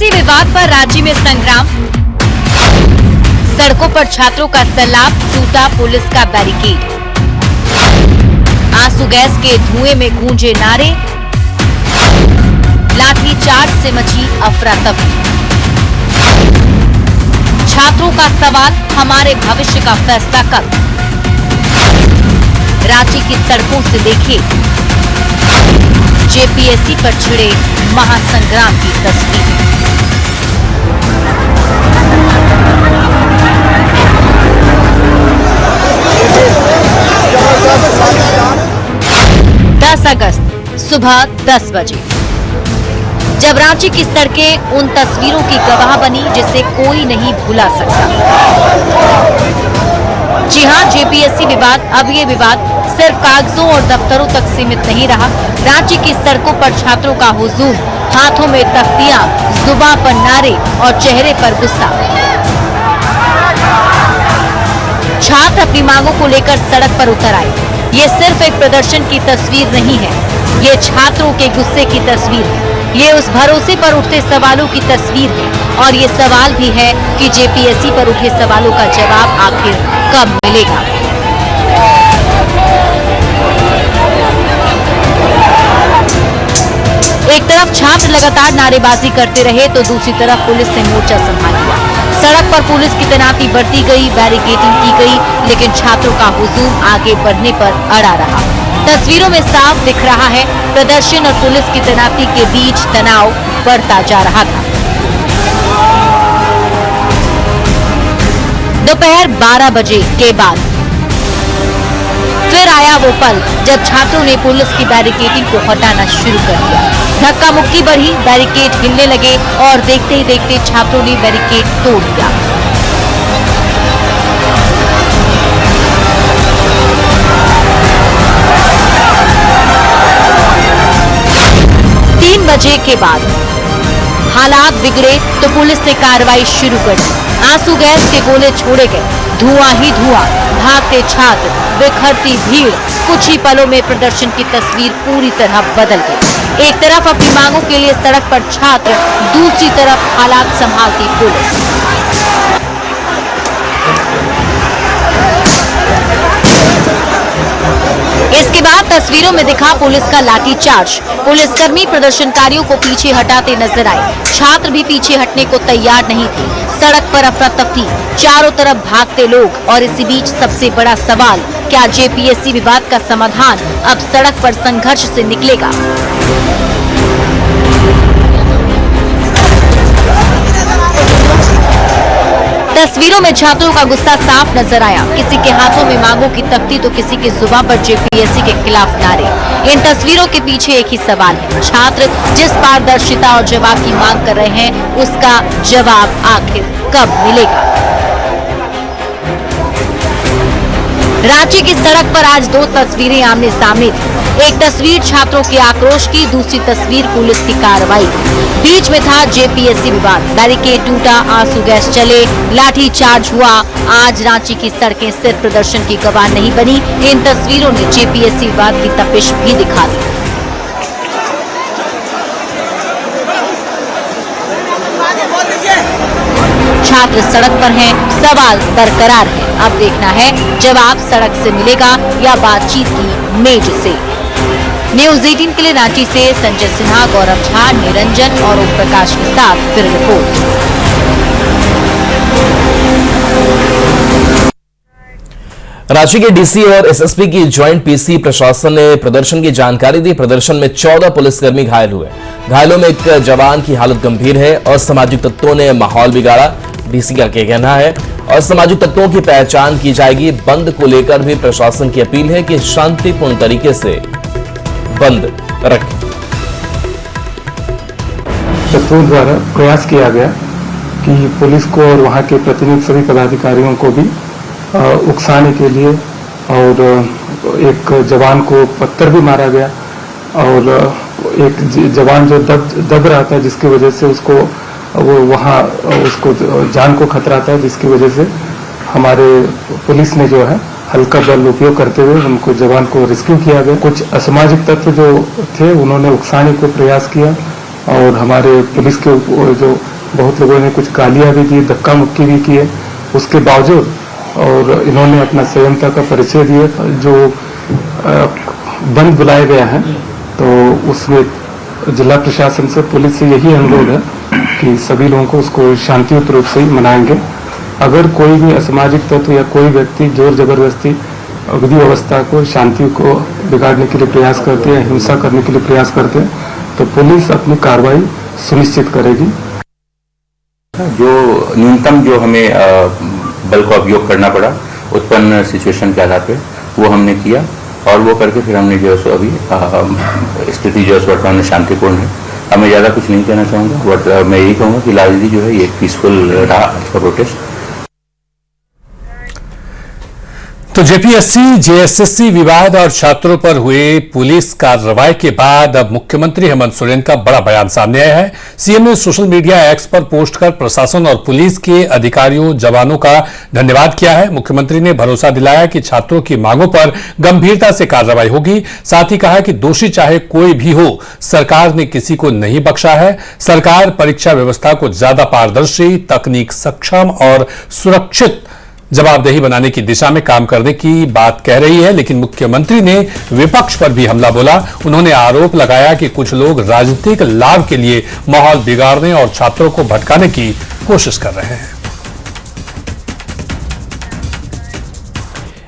JPSC विवाद पर राज्य में संग्राम, सड़कों पर छात्रों का सैलाब, टूटा पुलिस का बैरिकेड, आंसू गैस के धुएं में गूंजे नारे, लाठी चार्ज से मची अफरा तफरी। छात्रों का सवाल, हमारे भविष्य का फैसला कब? रांची की सड़कों से देखे जेपीएससी पर छिड़े महासंग्राम की तस्वीर। अगस्त सुबह 10 बजे जब रांची की सड़कें उन तस्वीरों की गवाह बनी जिसे कोई नहीं भुला सकता। जी हां, जेपीएससी विवाद, अब ये विवाद सिर्फ कागजों और दफ्तरों तक सीमित नहीं रहा। रांची की सड़कों पर छात्रों का हुजूम, हाथों में तख्तियां, जुबान पर नारे और चेहरे पर गुस्सा। छात्र अपनी मांगों को लेकर सड़क पर उतर आए। ये सिर्फ एक प्रदर्शन की तस्वीर नहीं है, ये छात्रों के गुस्से की तस्वीर है, ये उस भरोसे पर उठते सवालों की तस्वीर है। और ये सवाल भी है कि जेपीएससी पर उठे सवालों का जवाब आखिर कब मिलेगा। एक तरफ छात्र लगातार नारेबाजी करते रहे तो दूसरी तरफ पुलिस ने मोर्चा संभाल लिया। सड़क पर पुलिस की तैनाती बढ़ती गई, बैरिकेडिंग की गई, लेकिन छात्रों का हुजूम आगे बढ़ने पर अड़ा रहा। तस्वीरों में साफ दिख रहा है, प्रदर्शन और पुलिस की तैनाती के बीच तनाव बढ़ता जा रहा था। दोपहर 12 बजे के बाद फिर आया वो पल जब छात्रों ने पुलिस की बैरिकेडिंग को हटाना शुरू कर दिया। धक्का मुक्की बढ़ी, बैरिकेड हिलने लगे और देखते ही देखते छात्रों ने बैरिकेड तोड़ दिया। बजे के बाद हालात बिगड़े तो पुलिस ने कार्रवाई शुरू कर दी। आंसू गैस के गोले छोड़े गए, धुआं ही धुआं, भागते छात्र, बिखरती भीड़। कुछ ही पलों में प्रदर्शन की तस्वीर पूरी तरह बदल गई। एक तरफ अपनी मांगों के लिए सड़क पर छात्र, दूसरी तरफ हालात संभालती पुलिस। इसके बाद तस्वीरों में दिखा पुलिस का लाठीचार्ज। पुलिसकर्मी प्रदर्शनकारियों को पीछे हटाते नजर आए। छात्र भी पीछे हटने को तैयार नहीं थे। सड़क पर अफरा तफरी, चारों तरफ भागते लोग। और इसी बीच सबसे बड़ा सवाल, क्या जेपीएससी विवाद का समाधान अब सड़क पर संघर्ष से निकलेगा? तस्वीरों में छात्रों का गुस्सा साफ नजर आया। किसी के हाथों में मांगों की तख्ती तो किसी की जुबान पर जेपीएससी के खिलाफ नारे। इन तस्वीरों के पीछे एक ही सवाल है, छात्र जिस पारदर्शिता और जवाब की मांग कर रहे हैं, उसका जवाब आखिर कब मिलेगा? रांची की सड़क पर आज दो तस्वीरें आमने सामने थी। एक तस्वीर छात्रों के आक्रोश की, दूसरी तस्वीर पुलिस की कार्रवाई की। बीच में था जेपीएससी विवाद, बैरिकेड टूटा, आंसू गैस चले, लाठी चार्ज हुआ। आज रांची की सड़कें सिर्फ प्रदर्शन की गवाह नहीं बनी, इन तस्वीरों ने जेपीएससी विवाद की तपिश भी दिखा दी। छात्र सड़क पर हैं, सवाल बरकरार है। अब देखना है जवाब सड़क से मिलेगा या बातचीत की मेज से। न्यूज़ 18 के लिए रांची से संजय सिन्हा, गौरव झा, निरंजन और ओम प्रकाश के साथ फिर रिपोर्ट। रांची के डीसी और एसएसपी की ज्वाइंट पीसी प्रशासन ने प्रदर्शन की जानकारी दी। प्रदर्शन में 14 पुलिसकर्मी घायल हुए। घायलों में एक जवान की हालत गंभीर है। असामाजिक तत्वों ने माहौल बिगाड़ा, डीसी का कहना है। असामाजिक तत्वों की पहचान की जाएगी। बंद को लेकर भी प्रशासन की अपील है कि शांतिपूर्ण तरीके से बंद रखें। तत्वों द्वारा प्रयास किया गया कि पुलिस को और वहां के प्रतिनिधि सभी पदाधिकारियों को भी उकसाने के लिए, और एक जवान को पत्थर भी मारा गया, और एक जवान जो दब रहा था, जिसकी वजह से उसको वो वहाँ उसको जान को खतरा था, जिसकी वजह से हमारे पुलिस ने जो है हल्का बल उपयोग करते हुए उनको जवान को रेस्क्यू किया गया। कुछ असामाजिक तत्व जो थे उन्होंने उकसाने को प्रयास किया, और हमारे पुलिस के जो बहुत लोगों ने कुछ गालियां भी दी, धक्का मुक्की भी किए। उसके बावजूद और इन्होंने अपना संयमता का परिचय दिया। जो बंद बुलाया गया है तो उसमें जिला प्रशासन से, पुलिस से यही अनुरोध है कि सभी लोगों को उसको शांतियुत रूप से ही मनाएंगे। अगर कोई भी असामाजिक तत्व या कोई व्यक्ति जोर जबरदस्ती विधि व्यवस्था को, शांति को बिगाड़ने के लिए प्रयास करते हैं, हिंसा करने के लिए प्रयास करते हैं, तो पुलिस अपनी कार्रवाई सुनिश्चित करेगी। जो न्यूनतम जो हमें बल का उपयोग करना पड़ा उत्पन्न सिचुएशन के आधार पे वो हमने किया और वो करके फिर हमने जो है सो अभी स्थिति जो है वर्तमान में शांतिपूर्ण है। अब मैं ज़्यादा कुछ नहीं कहना चाहूँगा, बट मैं यही कहूँगा कि लालजी जो है ये पीसफुल रहा आज का प्रोटेस्ट। तो जेपीएससी जेएसएससी विवाद और छात्रों पर हुए पुलिस कार्रवाई के बाद अब मुख्यमंत्री हेमंत सोरेन का बड़ा बयान सामने आया है। सीएम ने सोशल मीडिया एक्स पर पोस्ट कर प्रशासन और पुलिस के अधिकारियों, जवानों का धन्यवाद किया है। मुख्यमंत्री ने भरोसा दिलाया कि छात्रों की मांगों पर गंभीरता से कार्रवाई होगी। साथ ही कहा कि दोषी चाहे कोई भी हो, सरकार ने किसी को नहीं बख्शा है। सरकार परीक्षा व्यवस्था को ज्यादा पारदर्शी, तकनीक सक्षम और सुरक्षित जवाबदेही बनाने की दिशा में काम करने की बात कह रही है। लेकिन मुख्यमंत्री ने विपक्ष पर भी हमला बोला। उन्होंने आरोप लगाया कि कुछ लोग राजनीतिक लाभ के लिए माहौल बिगाड़ने और छात्रों को भटकाने की कोशिश कर रहे हैं।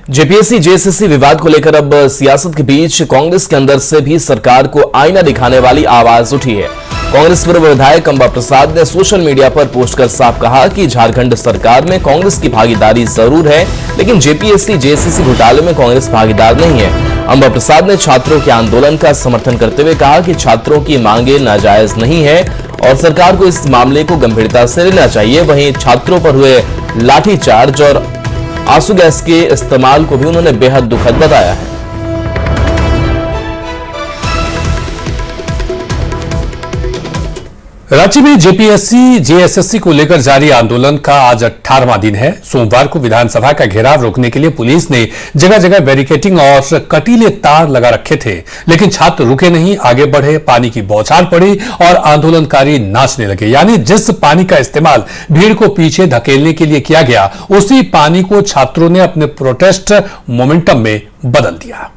जेपीएससी जेएसएससी विवाद को लेकर अब सियासत के बीच कांग्रेस के अंदर से भी सरकार को आईना दिखाने वाली आवाज उठी है। कांग्रेस पूर्व विधायक अंबा प्रसाद ने सोशल मीडिया पर पोस्ट कर साफ कहा कि झारखंड सरकार में कांग्रेस की भागीदारी जरूर है, लेकिन जेपीएससी जेएसएससी घोटाले में कांग्रेस भागीदार नहीं है। अंबा प्रसाद ने छात्रों के आंदोलन का समर्थन करते हुए कहा कि छात्रों की मांगे नाजायज नहीं है और सरकार को इस मामले को गंभीरता से लेना चाहिए। वहीं छात्रों पर हुए लाठीचार्ज और आंसू गैस के इस्तेमाल को भी उन्होंने बेहद दुखद बताया है। रांची में जेपीएससी जेएसएससी को लेकर जारी आंदोलन का आज 18वां दिन है। सोमवार को विधानसभा का घेराव रोकने के लिए पुलिस ने जगह जगह बैरिकेडिंग और कटीले तार लगा रखे थे, लेकिन छात्र रुके नहीं, आगे बढ़े। पानी की बौछार पड़ी और आंदोलनकारी नाचने लगे। यानी जिस पानी का इस्तेमाल भीड़ को पीछे धकेलने के लिए किया गया, उसी पानी को छात्रों ने अपने प्रोटेस्ट मोमेंटम में बदल दिया।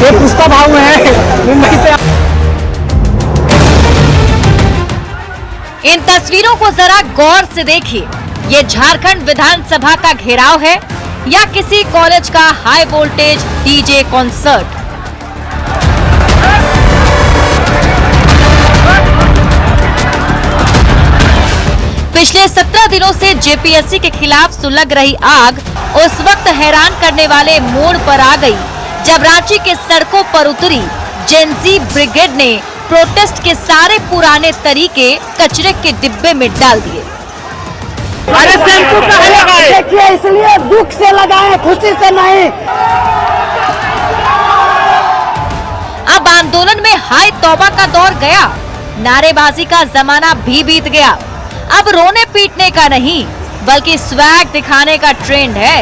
ये पुष्पा भाव है मुंबई से। इन तस्वीरों को जरा गौर से देखिए। ये झारखंड विधानसभा का घेराव है या किसी कॉलेज का हाई वोल्टेज डीजे कॉन्सर्ट। पिछले 17 दिनों से जेपीएससी के खिलाफ सुलग रही आग उस वक्त हैरान करने वाले मोड़ पर आ गई जब रांची के सड़कों पर उतरी जेनजी ब्रिगेड ने प्रोटेस्ट के सारे पुराने तरीके कचरे के डिब्बे में डाल दिए। अरे शैम्पू कहाँ लगाए? देखिए, इसलिए दुख से लगाए, खुशी से नहीं। अब आंदोलन में हाय तौबा का दौर गया, नारेबाजी का जमाना भी बीत गया। अब रोने पीटने का नहीं बल्कि स्वैग दिखाने का ट्रेंड है।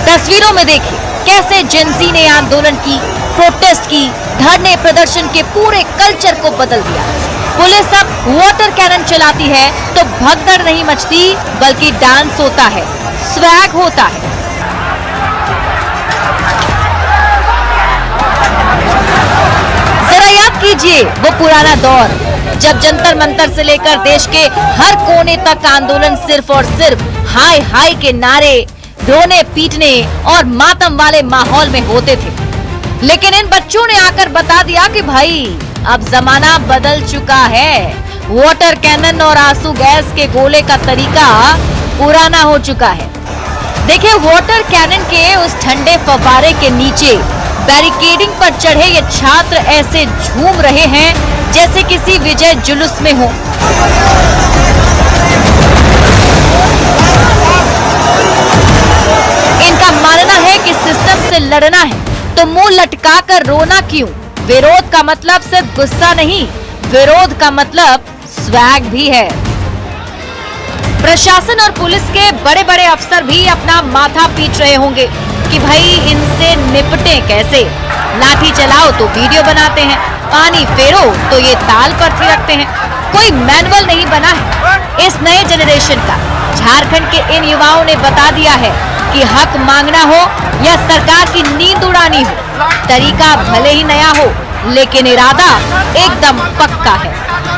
तस्वीरों में देखिए कैसे जेनजी ने आंदोलन की, प्रोटेस्ट की, धरने प्रदर्शन के पूरे कल्चर को बदल दिया। पुलिस अब वाटर कैनन चलाती है तो भगदड़ नहीं मचती बल्कि डांस होता है, स्वैग होता है। जरा याद कीजिए वो पुराना दौर जब जंतर मंतर से लेकर देश के हर कोने तक आंदोलन सिर्फ और सिर्फ हाय हाय के नारे, रोने पीटने और मातम वाले माहौल में होते थे। लेकिन इन बच्चों ने आकर बता दिया कि भाई अब जमाना बदल चुका है। वाटर कैनन और आंसू गैस के गोले का तरीका पुराना हो चुका है। देखिए, वाटर कैनन के उस ठंडे फव्वारे के नीचे बैरिकेडिंग पर चढ़े ये छात्र ऐसे झूम रहे हैं जैसे किसी विजय जुलूस में हो। इनका मानना है कि सिस्टम से लड़ना है तो मुंह लटका कर रोना क्यों। विरोध का मतलब सिर्फ गुस्सा नहीं, विरोध का मतलब स्वैग भी है। प्रशासन और पुलिस के बड़े बड़े अफसर भी अपना माथा पीट रहे होंगे कि भाई इनसे निपटे कैसे। लाठी चलाओ तो वीडियो बनाते हैं, पानी फेरो तो ये ताल पर थिरकते हैं। कोई मैनुअल नहीं बना है इस नए जनरेशन का। झारखंड के इन युवाओं ने बता दिया है कि हक मांगना हो या सरकार की नींद उड़ानी हो, तरीका भले ही नया हो लेकिन इरादा एकदम पक्का है।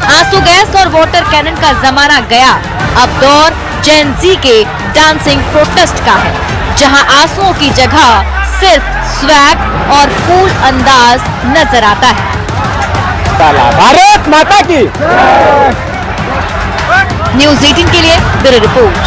आंसू गैस और वाटर कैनन का जमाना गया, अब दौर जेन ज़ी के डांसिंग प्रोटेस्ट का है, जहां आंसुओं की जगह सिर्फ स्वैग और कूल अंदाज नजर आता है। भारत माता की। न्यूज़ 18 के लिए ब्यूरो रिपोर्ट।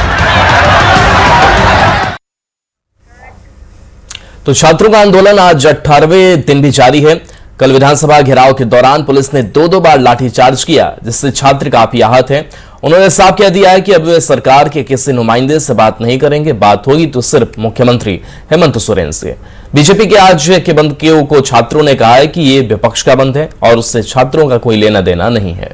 तो छात्रों का आंदोलन आज 18वें दिन भी जारी है। कल विधानसभा घेराव के दौरान पुलिस ने दो बार लाठीचार्ज किया, जिससे छात्र काफी आहत हैं। उन्होंने साफ कह दिया है कि अब वे सरकार के किसी नुमाइंदे से बात नहीं करेंगे, बात होगी तो सिर्फ मुख्यमंत्री हेमंत सोरेन से। बीजेपी के आज के बंद को छात्रों ने कहा है कि ये विपक्ष का बंद है और उससे छात्रों का कोई लेना देना नहीं है।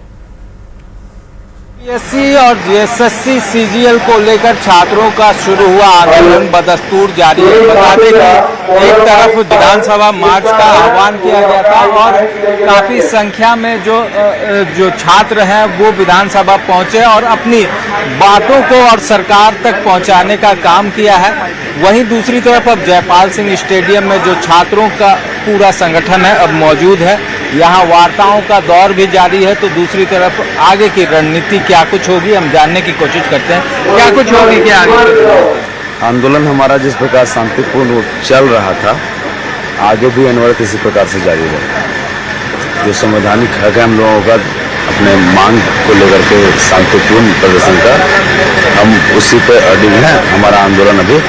जेपीएससी और जेएसएससी सीजीएल को लेकर छात्रों का शुरू हुआ आंदोलन बदस्तूर जारी है। बता दें कि एक तरफ विधानसभा मार्च का आह्वान किया गया था और काफी संख्या में जो छात्र हैं वो विधानसभा पहुंचे और अपनी बातों को और सरकार तक पहुंचाने का काम किया है। वहीं दूसरी तरफ अब जयपाल सिंह स्टेडियम में जो छात्रों का पूरा संगठन है अब मौजूद है, यहाँ वार्ताओं का दौर भी जारी है। तो दूसरी तरफ आगे की रणनीति क्या कुछ होगी हम जानने की कोशिश करते हैं। क्या कुछ होगी क्या आगे? आंदोलन हमारा जिस प्रकार शांतिपूर्ण चल रहा था आगे भी अनवरत इसी प्रकार से जारी रहेगा। जो संवैधानिक हक है हम लोगों का अपने मांग को लेकर के शांतिपूर्ण प्रदर्शन का, हम उसी पे अडिग हैं। हमारा आंदोलन अभी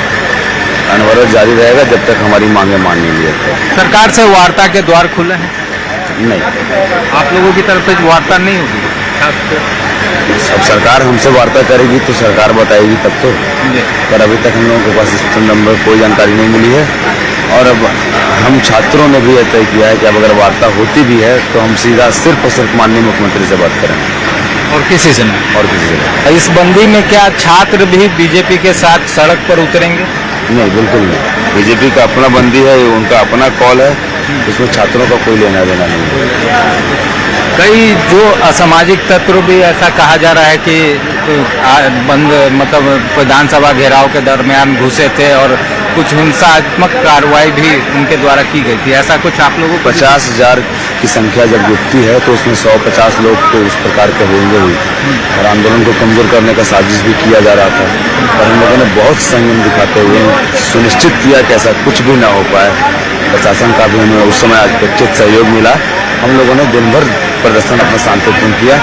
अनवरत जारी रहेगा जब तक हमारी मांगे मान नहीं ली जाती। सरकार से वार्ता के द्वार खुले हैं? नहीं, आप लोगों की तरफ से वार्ता नहीं होगी? अब सरकार हमसे वार्ता करेगी तो सरकार बताएगी तब तो, पर अभी तक हम लोगों के पास इस संदर्भ में कोई जानकारी नहीं मिली है। और अब हम छात्रों ने भी यह तय किया है कि अब अगर वार्ता होती भी है तो हम सीधा सिर्फ और सिर्फ माननीय मुख्यमंत्री से बात करेंगे और किसी से नहीं? और किसी से नहीं। इस बंदी में क्या छात्र भी बीजेपी के साथ सड़क पर उतरेंगे? नहीं, बिल्कुल नहीं। बीजेपी का अपना बंदी है, उनका अपना कॉल है, इसमें छात्रों का कोई लेना देना नहीं है। कई जो असामाजिक तत्व भी ऐसा कहा जा रहा है कि बंद मतलब विधानसभा घेराव के दरमियान घुसे थे और कुछ हिंसात्मक कार्रवाई भी उनके द्वारा की गई थी, ऐसा कुछ आप लोगों को? 50,000 की संख्या जब जुटती है तो उसमें 150 लोग तो इस प्रकार के होंगे ही, और आंदोलन को कमजोर करने का साजिश भी किया जा रहा था। और हम लोगों ने बहुत संयम दिखाते हुए सुनिश्चित किया कि ऐसा कुछ भी ना हो पाए। प्रशासन का भी हमें उस समय अपेक्षित सहयोग मिला। हम लोगों ने दिन भर प्रदर्शन अपना शांतिपूर्ण किया।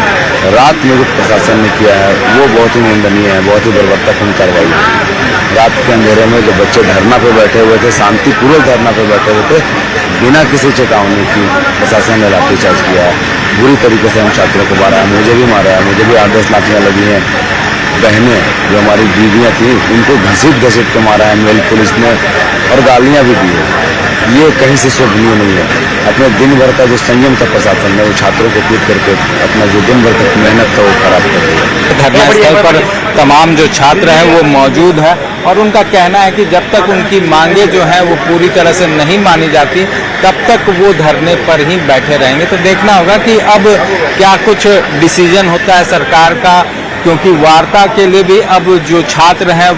रात में जो प्रशासन ने किया है वो बहुत ही निंदनीय है, बहुत ही बर्बरतापूर्ण कार्रवाई है। रात के अंधेरे में जो बच्चे धरना पे बैठे हुए थे, शांतिपूर्वक धरना पे बैठे हुए थे, बिना किसी चेतावनी की प्रशासन ने लाठीचार्ज किया है। बुरी तरीके से हम छात्रों को मारा है, मुझे भी मारा है, मुझे भी 8-10 लाठियाँ लगी हैं। बहनें जो हमारी दीदियाँ थी इनको घसीट के मारा है मेल पुलिस ने, और गालियाँ भी दी है। ये कहीं से शोभनीय नहीं है। अपने दिन भर का जो संयम था प्रशासन ने, वो छात्रों को पीट करके अपना जो दिन भर तक मेहनत था वो खराब कर दिया। धरना स्थल पर तमाम जो छात्र हैं वो मौजूद है और उनका कहना है कि जब तक उनकी मांगे जो हैं वो पूरी तरह से नहीं मानी जाती तब तक वो धरने पर ही बैठे रहेंगे। तो देखना होगा कि अब क्या कुछ डिसीजन होता है सरकार का, क्योंकि वार्ता के लिए भी अब जो छात्र हैं